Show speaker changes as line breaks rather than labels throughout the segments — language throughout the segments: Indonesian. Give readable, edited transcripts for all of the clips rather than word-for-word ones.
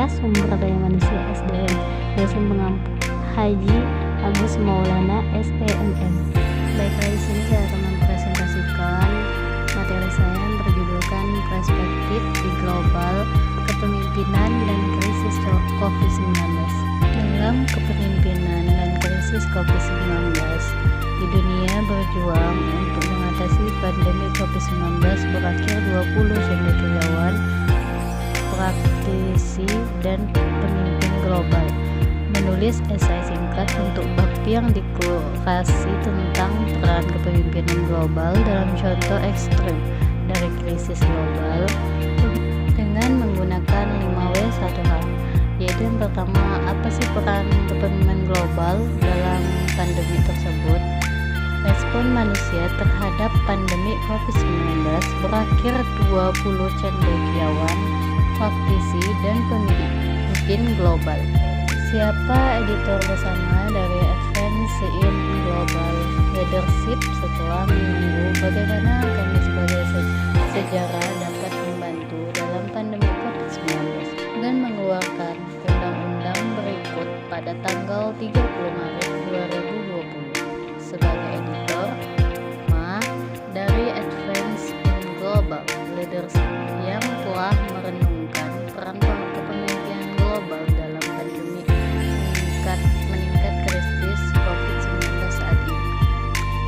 Saya Sumber Daya Manusia SDM, dosen pengampu Haji Agus Maulana SEMM. Baiklah, di sini saya akan mempresentasikan materi saya yang berjudulkan Perspektif di Global Kepemimpinan dan Krisis COVID-19. Dalam kepemimpinan dan krisis COVID-19, di dunia berjuang untuk mengatasi pandemi COVID-19 berakhir 20 cendekiawan, praktisi, dan pemimpin global menulis esai singkat untuk bakti yang dikurasi tentang peran kepemimpinan global dalam contoh ekstrim dari krisis global dengan menggunakan 5W1H, yaitu yang pertama, apa sih peran kepemimpinan global dalam pandemi tersebut? Respon manusia terhadap pandemi COVID-19 berakhir 20 cendekiawan, praktisi, dan pemimpin global. Siapa editor bersama dari Advance in Global Leadership setelah menunggu bagaimana kami sebagai sejarah dapat membantu dalam pandemi COVID-19 dan mengeluarkan undang-undang berikut pada tanggal 30 Maret 2020 sebagai editor dari Advance in Global Leadership yang telah merenungkan peran kepemimpinan global dalam pandemi meningkat krisis COVID-19 saat ini.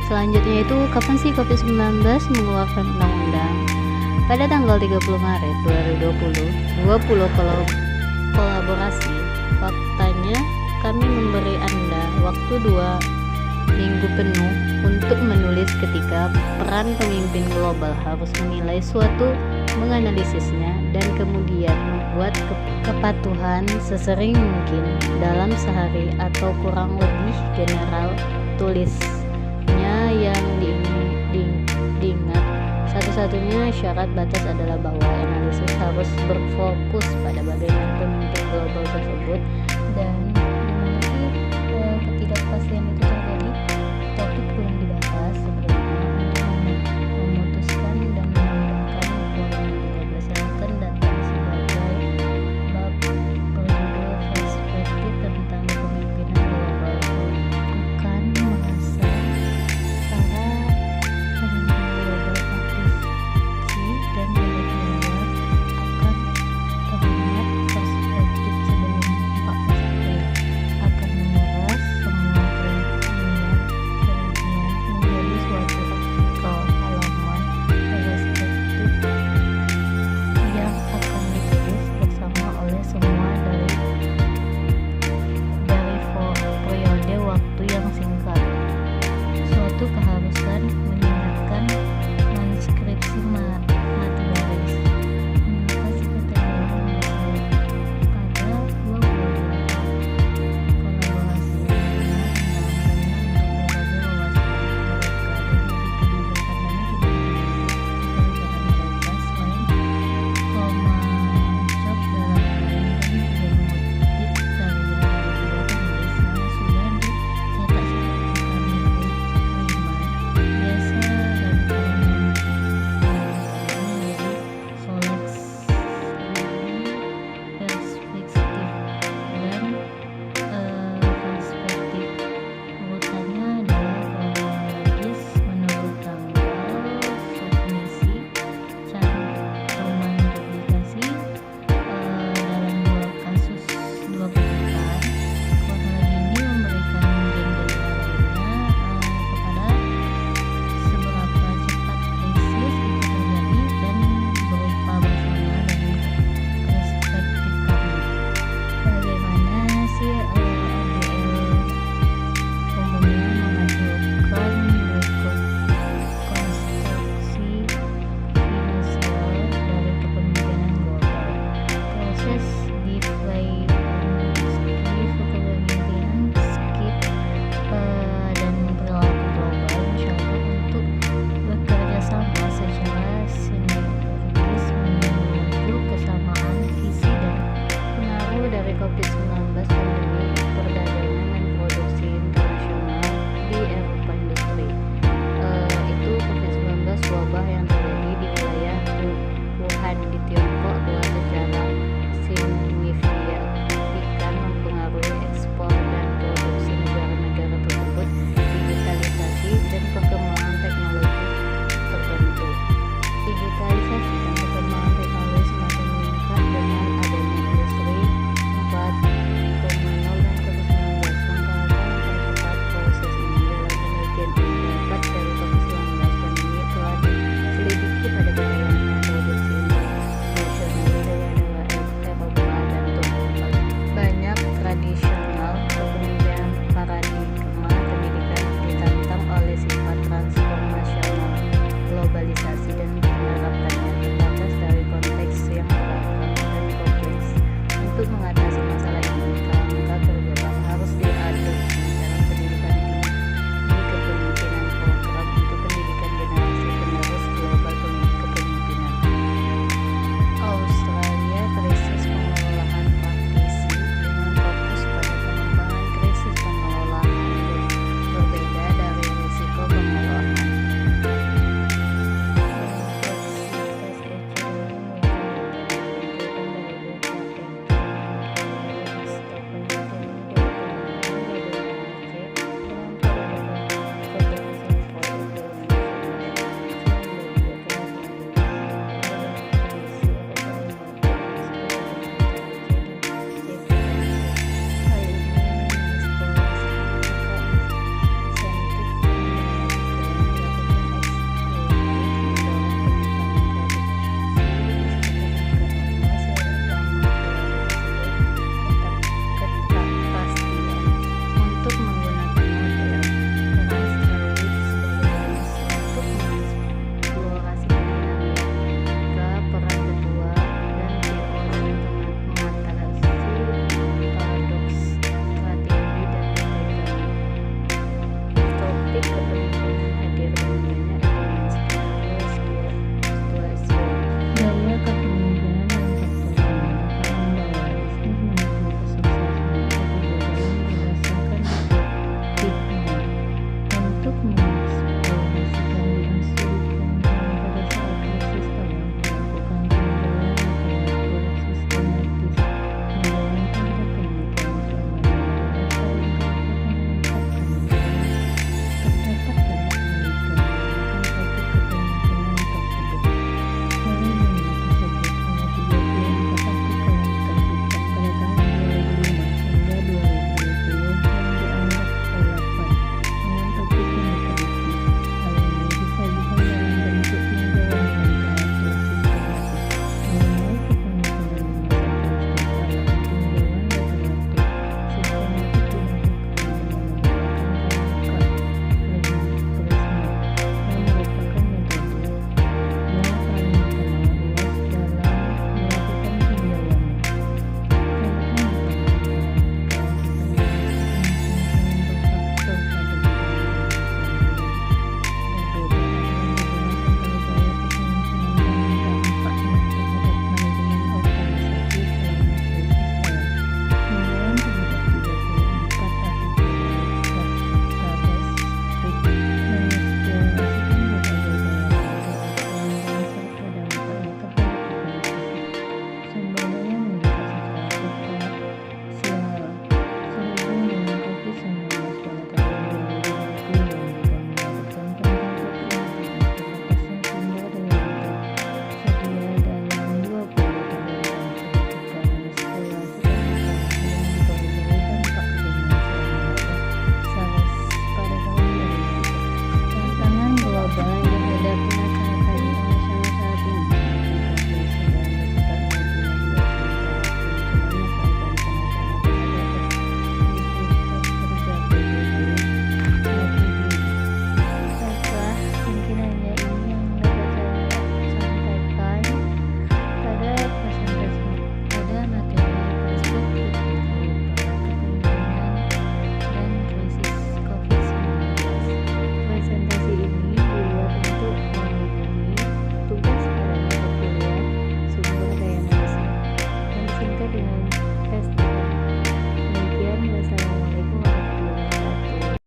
Selanjutnya itu, kapan sih COVID-19 mengeluarkan undang-undang? Pada tanggal 30 Maret 2020, 20 kolaborasi. Faktanya, kami memberi Anda waktu 2 minggu penuh untuk menulis ketika peran pemimpin global harus menilai suatu, menganalisisnya, dan kemudian membuat kepatuhan sesering mungkin dalam sehari atau kurang lebih general. Tulisnya yang diingat, satu-satunya syarat batas adalah bahwa analisis harus berfokus pada bagaimana pemimpin global tersebut dan dimana sih ketidakpastian itu terjadi. Topik belum dibahas sebelumnya untuk memutuskan dan mengembangkan keuangan 13 akan datang sebagai bab berjudul Perspektif tentang Kepemimpinan Global. Bukan merasa para pemimpin global praktisi dan pelajar akan terhormat perspektif sebelum 14 April akan menguras semua keringinan menjadi suatu artikel halaman perspektif yang akan ditulis bersama oleh semua dari periode waktu yang singkat. Suatu keharusan mengingatkan manskripsi mati baris. Mengatasi ketegangan pada 22 kolaborasi yang mengembangkannya untuk berbagai wawasan mereka dan kebijakan mereka selain memacok dalam lain dan juga mengutip karya dari dua penulis yang sudah dicetak seperti Kami biasa dan kalangan menjadi soleksi perspektif dan perspektif. Urutannya adalah kronologis menurut tanggal submisi, cantuman publikasi dalam 2 kasus 2 pekan. Kronologi ini memberikan jendela lainnya kepada seberapa cepat krisis itu terjadi dan berupa bersama dengan perspektif kami. Bagaimana sih AGL umumnya mengajukan berikut konstruksi finansial dari kepemimpinan global. Proses deflationistik kepemimpinan skip dan perilaku global masyarakat untuk bekerja sama secara sinergis menuju kesamaan visi dan pengaruh dari COVID-19 pandemi